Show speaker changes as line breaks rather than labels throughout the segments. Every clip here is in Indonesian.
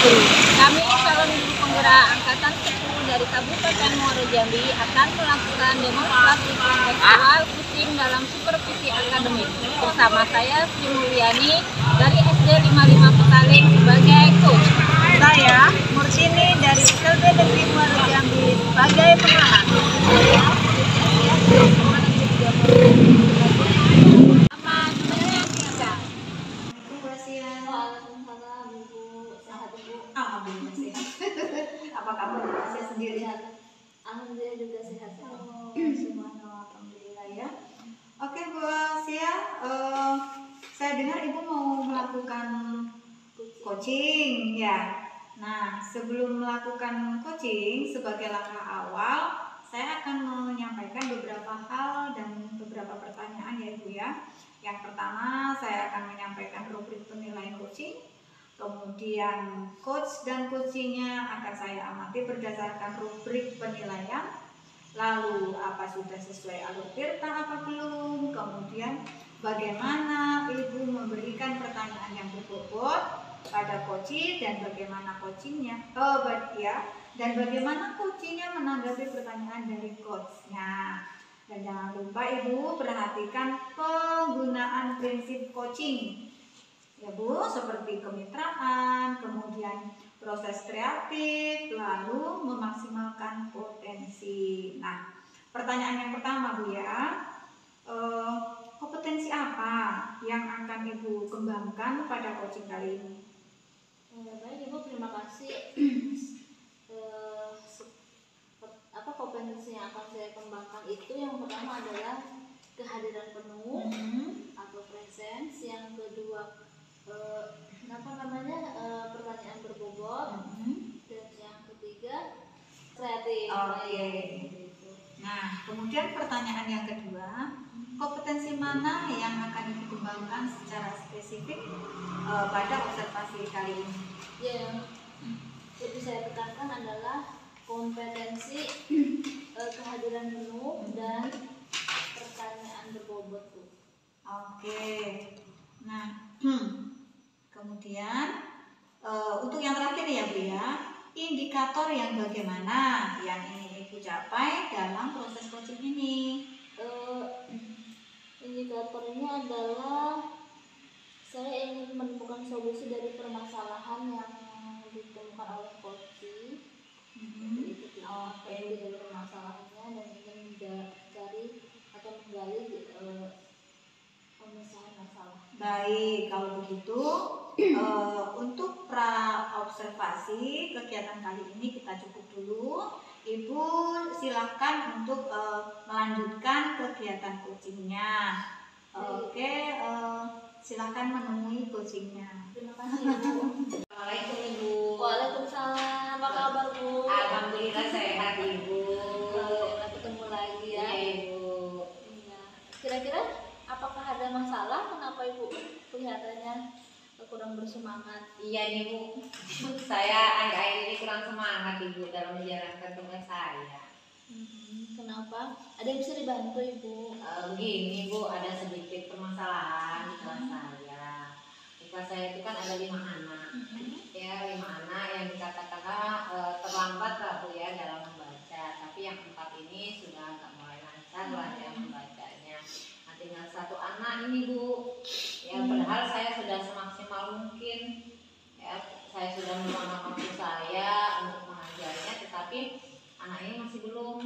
Kami calon guru penggerak angkatan 10 dari Kabupaten Muaro Jambi akan melakukan demonstrasi intelektual kucing dalam supervisi akademik. Bersama saya Sri Mulyani dari SD 55 Petaling sebagai coach.
Saya Mursini dari SLB Negeri Muaro Jambi sebagai pengamat. Apa kabar Bu Asia sendiri?
Alhamdulillah juga sehat.
Semuanya alhamdulillah ya. Oke Bu Asia, saya dengar Ibu mau melakukan coaching ya. Nah, sebelum melakukan coaching sebagai langkah awal, saya akan menyampaikan beberapa hal dan beberapa pertanyaan ya Ibu ya. Yang pertama, saya akan menyampaikan rubrik penilaian coaching. Kemudian coach dan coachingnya akan saya amati berdasarkan rubrik penilaian. Lalu apa sudah sesuai alur tirta apa belum? Kemudian bagaimana Ibu memberikan pertanyaan yang berbobot pada coaching dan bagaimana coachingnya dan bagaimana coachingnya menanggapi pertanyaan dari coachnya. Dan jangan lupa Ibu perhatikan penggunaan prinsip coaching ya Bu, seperti kemitraan, kemudian proses kreatif, lalu memaksimalkan potensi. Nah, pertanyaan yang pertama Bu ya, kompetensi apa yang akan Ibu kembangkan pada coaching kali ini?
Baik Ibu, terima kasih. Kompetensi yang akan saya kembangkan itu yang pertama adalah kehadiran penuh atau presence, yang kedua pertanyaan berbobot, dan yang ketiga kreatif.
Oke. Nah, kemudian pertanyaan yang kedua, kompetensi mana yang akan dikembangkan secara spesifik pada observasi kali ini?
Ya, yang lebih saya tekankan adalah kompetensi kehadiran penuh dan pertanyaan berbobot tuh.
Oke. Nah, kemudian untuk yang terakhir ya Bu ya, indikator yang bagaimana yang ingin Ibu capai dalam proses coaching ini?
Indikatornya adalah saya ingin menemukan solusi dari permasalahan yang ditemukan oleh coaching. Dari permasalahannya dan ingin mencari atau menggali pemecahan masalah.
Baik, kalau begitu untuk pra observasi kegiatan kali ini kita cukup dulu. Ibu silakan untuk melanjutkan kegiatan coachingnya. Oke, silakan menemui coachingnya.
Terima kasih Ibu.
Assalamualaikum Ibu.
Waalaikumsalam. Apa kabar Bu?
Alhamdulillah sehat Ibu.
Alhamdulillah ketemu lagi ya.
Iya Ibu.
Iya. Kira-kira apakah ada masalah? Kenapa Ibu kelihatannya kurang bersemangat?
Iya nih Bu. Saya akhir-akhir ini kurang semangat Ibu dalam menjalankan tugas saya.
Kenapa? Ada yang bisa dibantu Ibu?
Begini Bu, ada sedikit permasalahan di kelas saya. Di kelas saya itu kan ada 5 anak. Ya, 5 anak yang dikatakan terlambat lah Bu ya dalam membaca. Tapi yang 4 ini sudah agak mulai lancar lah ya membacanya. Nah, tinggal 1 anak ini Bu. Ya, padahal saya sudah semaksimal mungkin. Ya, saya sudah meluangkan waktu saya untuk mengajarnya, tetapi anak ini masih belum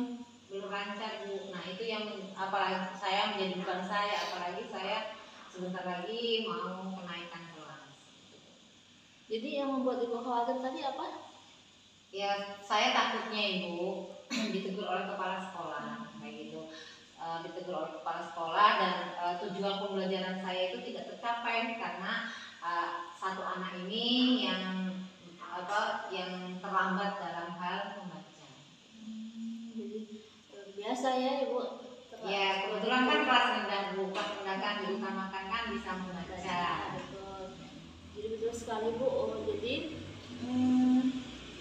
lancar Bu. Nah, itu yang apalagi saya menjadi beban saya, apalagi saya sebentar lagi mau kenaikan kelas.
Jadi yang membuat Ibu khawatir tadi apa?
Ya, saya takutnya Ibu ditegur oleh kepala sekolah kayak gitu. Ditegur oleh kepala sekolah dan tujuan pembelajaran saya itu tidak tercapai karena 1 anak ini yang terlambat dalam hal membaca.
Jadi biasa ya Ibu.
Ya, kebetulan kan kelas rendah Bu, kelas rendah kan diutamakan kan bisa membaca.
Betul. Jadi betul sekali Bu. Jadi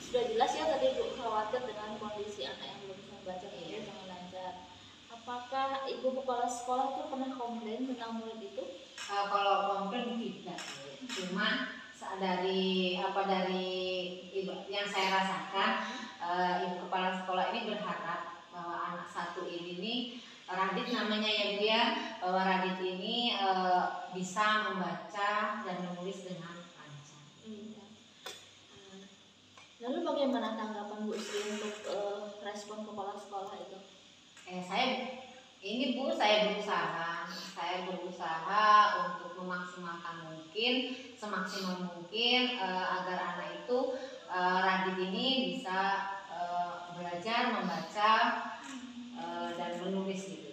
sudah jelas ya tadi Ibu khawatir dengan kondisi anak yang belum bisa membaca dengan lancar. Apakah Ibu kepala sekolah itu pernah komplain tentang murid itu?
Kalau komplain tidak, cuma dari yang saya rasakan, ibu kepala sekolah ini berharap bahwa anak satu ini nih, Radit namanya ya Bu ya, bahwa Radit ini bisa membaca dan menulis dengan lancar.
Lalu bagaimana tanggapan Bu Sri untuk respon kepala sekolah itu?
Saya berusaha untuk memaksimalkan mungkin, semaksimal mungkin agar anak itu Radit ini bisa belajar membaca dan menulis gitu.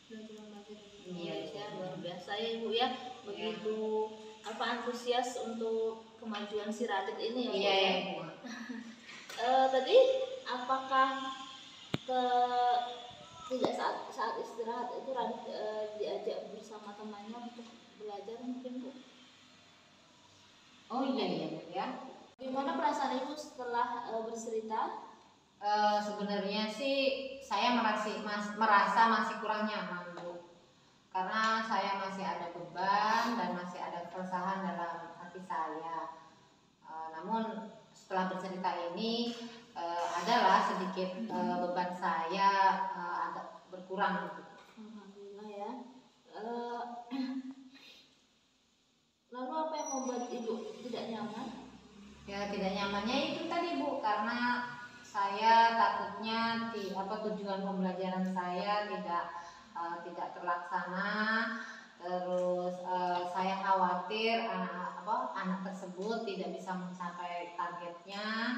Belajar membaca dan menulis
Iya,
ya, luar biasa ya Bu ya, begitu antusias untuk kemajuan si Radit ini ya Bu.
Iya ya Bu.
Tadi apakah tidak saat istirahat itu Radit diajak bersama temannya untuk belajar mungkin Bu?
Oh iya Bu ya.
Gimana perasaan Ibu setelah bercerita?
Sebenarnya sih saya merasa masih kurang nyaman Bu, karena saya masih ada beban dan masih ada keresahan dalam hati saya. Namun setelah bercerita ini adalah sedikit beban saya agak berkurang.
Alhamdulillah ya. Lalu apa yang membuat Ibu tidak nyaman?
Ya tidak nyamannya itu tadi Bu, karena saya takutnya tujuan pembelajaran saya tidak terlaksana. Terus saya khawatir anak tersebut tidak bisa mencapai targetnya.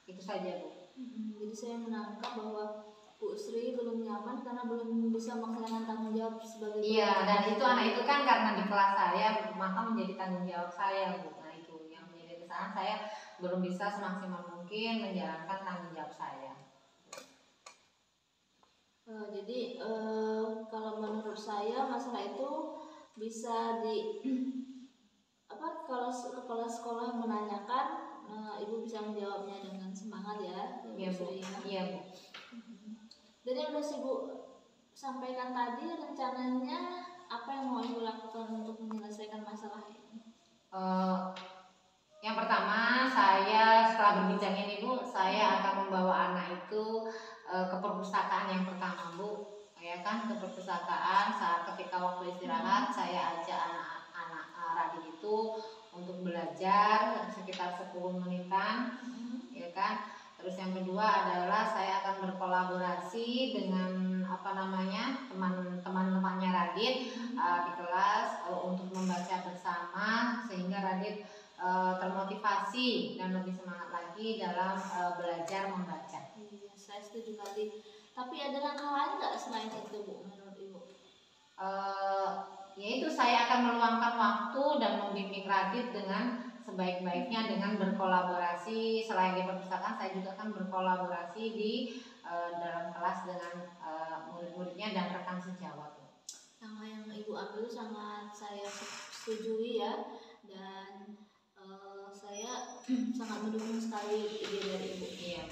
Itu saja Bu.
Jadi saya menangkap bahwa Bu Sri belum nyaman karena belum bisa melaksanakan tanggung jawab sebagai
Iya, dan itu anak itu kan karena di kelas saya, maka menjadi tanggung jawab saya Bu. Nah itu yang menjadi kesalahan saya, belum bisa semaksimal mungkin menjalankan tanggung jawab saya.
Jadi kalau menurut saya masalah itu bisa kalau kepala sekolah menanyakan, Ibu bisa menjawabnya dengan semangat ya.
Iya Bu. Iya Bu.
Dan yang udah Ibu sampaikan tadi, rencananya apa yang mau Ibu lakukan untuk menyelesaikan masalah ini?
Yang pertama, saya setelah berbincang ini Bu, saya akan membawa anak itu ke perpustakaan yang pertama Bu, ya kan, ke perpustakaan. Saat ketika waktu istirahat saya ajak anak-anak Radit itu untuk belajar sekitar 10 menitan, ya kan. Terus yang kedua adalah saya akan berkolaborasi dengan teman-temannya Radit di kelas untuk membaca bersama sehingga Radit termotivasi dan lebih semangat lagi dalam belajar membaca.
Iya, saya setuju tadi. Tapi ada langkah lain nggak selain itu Bu, menurut Ibu?
Yaitu saya akan meluangkan waktu dan membimbing Radit dengan sebaik-baiknya dengan berkolaborasi. Selain di perpustakaan, saya juga akan berkolaborasi di dalam kelas dengan murid-muridnya dan rekan sejawat.
Langkah yang Ibu ambil sangat saya setujui ya, dan saya sangat mendukung sekali ide dari Ibu.
Iya.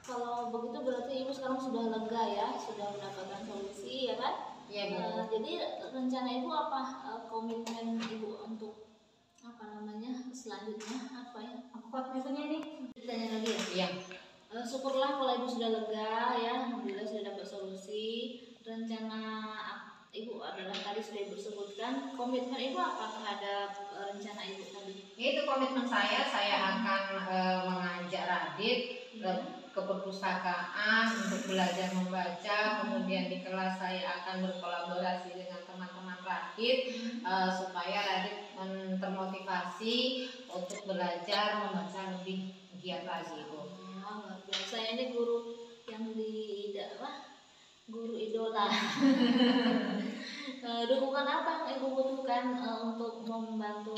Kalau begitu berarti Ibu sekarang sudah lega ya, sudah mendapatkan solusi ya kan?
Iya Bu.
Jadi rencana Ibu apa, komitmen Ibu untuk selanjutnya apa ya?
Apa komitmennya nih?
Ditanya lagi ya?
Iya.
Syukurlah kalau Ibu sudah lega ya, alhamdulillah sudah dapat solusi. Rencana Ibu adalah tadi sudah Ibu sebutkan, komitmen Ibu apa terhadap rencana Ibu tadi?
Itu komitmen saya akan mengajak Radit ke perpustakaan untuk belajar membaca. Kemudian di kelas saya akan berkolaborasi dengan teman-teman Radit supaya Radit termotivasi untuk belajar membaca lebih giat lagi Bu.
Luar biasa, ini guru yang guru idola. Dukungan apa yang Ibu butuhkan untuk membantu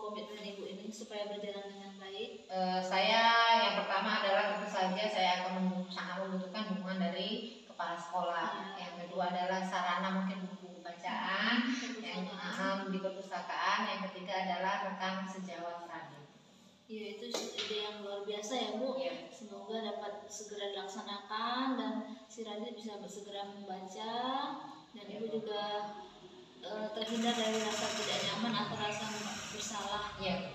komitmen Ibu ini supaya berjalan dengan baik?
Saya yang pertama adalah tentu saja saya akan sangat membutuhkan dukungan dari kepala sekolah. Yang kedua adalah sarana, mungkin buku bacaan yang di perpustakaan. Yang ketiga adalah rekan sejawat Radit.
Ya, itu ide yang luar biasa ya Bu.
Ya.
Semoga dapat segera dilaksanakan dan si Radit bisa segera membaca, dan Ibu juga terhindar dari rasa tidak nyaman atau rasa bersalah.
Ya.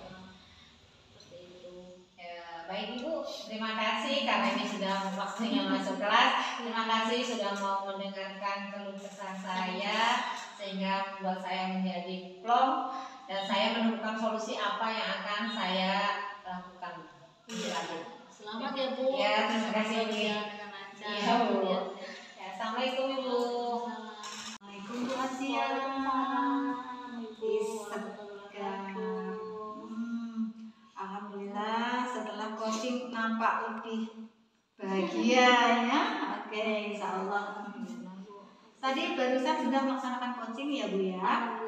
Seperti itu.
Ya, baik Ibu, terima kasih karena ini sudah waktunya masuk kelas. Terima kasih sudah mau mendengarkan keluh kesah saya sehingga membuat saya menjadi plong dan saya menemukan solusi apa yang akan saya lakukan.
Iya. Selamat ya Bu.
Ya, terima kasih Bu.
Dengan lancar.
Iya Bu. Ya, assalamualaikum Ibu.
Assalamualaikum Bu Asia. Alhamdulillah setelah coaching nampak lebih bahagia ya. Oke, insya Allah. Tadi barusan sudah melaksanakan coaching ya Bu ya.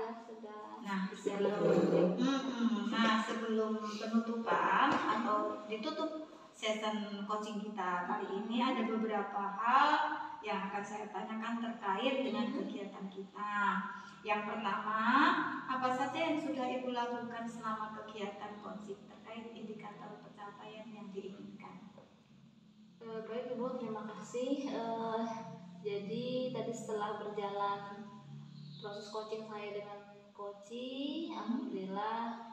Nah, sebelum penutupan atau ditutup session coaching kita kali ini ada beberapa hal yang akan saya tanyakan terkait dengan kegiatan kita. Yang pertama, apa saja yang sudah Ibu lakukan selama kegiatan coaching terkait indikator pencapaian yang diinginkan?
Baik Ibu, terima kasih. Jadi tadi setelah berjalan proses coaching saya dengan coaching, alhamdulillah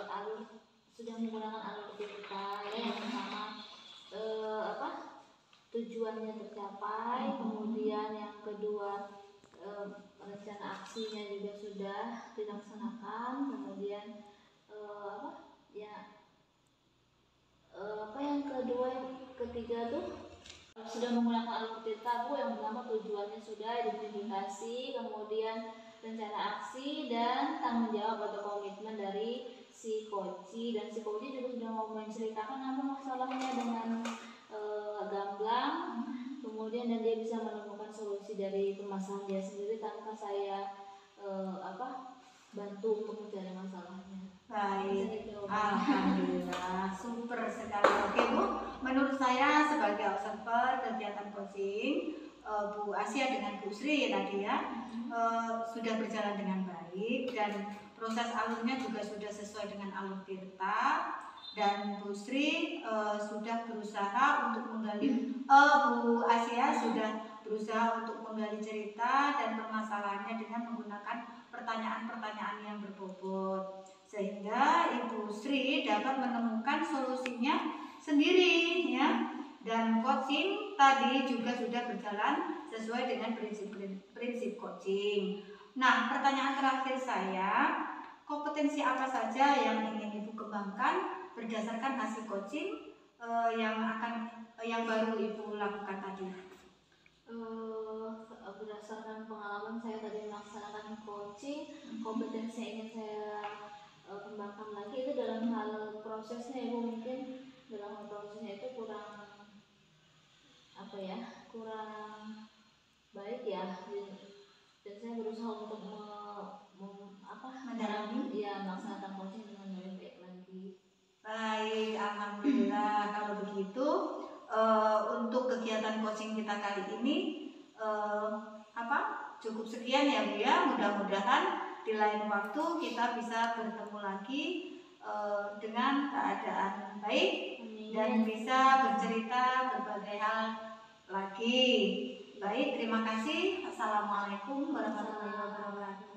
alur sudah menggunakan alur kita ya. Yang pertama tujuannya tercapai, kemudian yang kedua rencana aksinya juga sudah dilaksanakan, kemudian yang kedua, yang ketiga tuh sudah menggunakan alur tirta Bu. Yang pertama tujuannya sudah identifikasi, kemudian rencana aksi dan tanggung jawab atau komitmen dari si coach, dan si coach juga sudah mau menceritakan apa masalahnya dengan gamblang, kemudian dan dia bisa menemukan solusi dari permasalahan dia sendiri tanpa saya bantu untuk mencari masalahnya.
Baik, alhamdulillah, super sekali. Oke Bu, menurut saya sebagai observer kegiatan coaching Bu Asia dengan Bu Sri tadi ya sudah berjalan dengan baik dan proses alurnya juga sudah sesuai dengan alur tirta, dan Bu Sri sudah berusaha untuk menggali Bu Asia sudah berusaha untuk menggali cerita dan permasalahannya dengan menggunakan pertanyaan-pertanyaan yang berbobot, sehingga Ibu Sri dapat menemukan solusinya sendiri ya. Dan coaching tadi juga sudah berjalan sesuai dengan prinsip coaching. Nah, pertanyaan terakhir saya, kompetensi apa saja yang ingin Ibu kembangkan berdasarkan hasil coaching yang baru Ibu lakukan tadi?
Berdasarkan pengalaman saya tadi melaksanakan coaching, kompetensi yang ingin saya kembangkan lagi itu dalam hal prosesnya Ibu. Mungkin dalam hal prosesnya itu kurang baik ya, dan saya berusaha untuk melaksanakan coaching dengan lebih baik lagi.
Baik, alhamdulillah. Kalau begitu untuk kegiatan coaching kita kali ini cukup sekian ya Bu ya. Mudah-mudahan di lain waktu kita bisa bertemu lagi dengan keadaan baik. Amin. Dan bisa bercerita berbagai hal lagi. Baik, terima kasih. Assalamualaikum warahmatullahi wabarakatuh.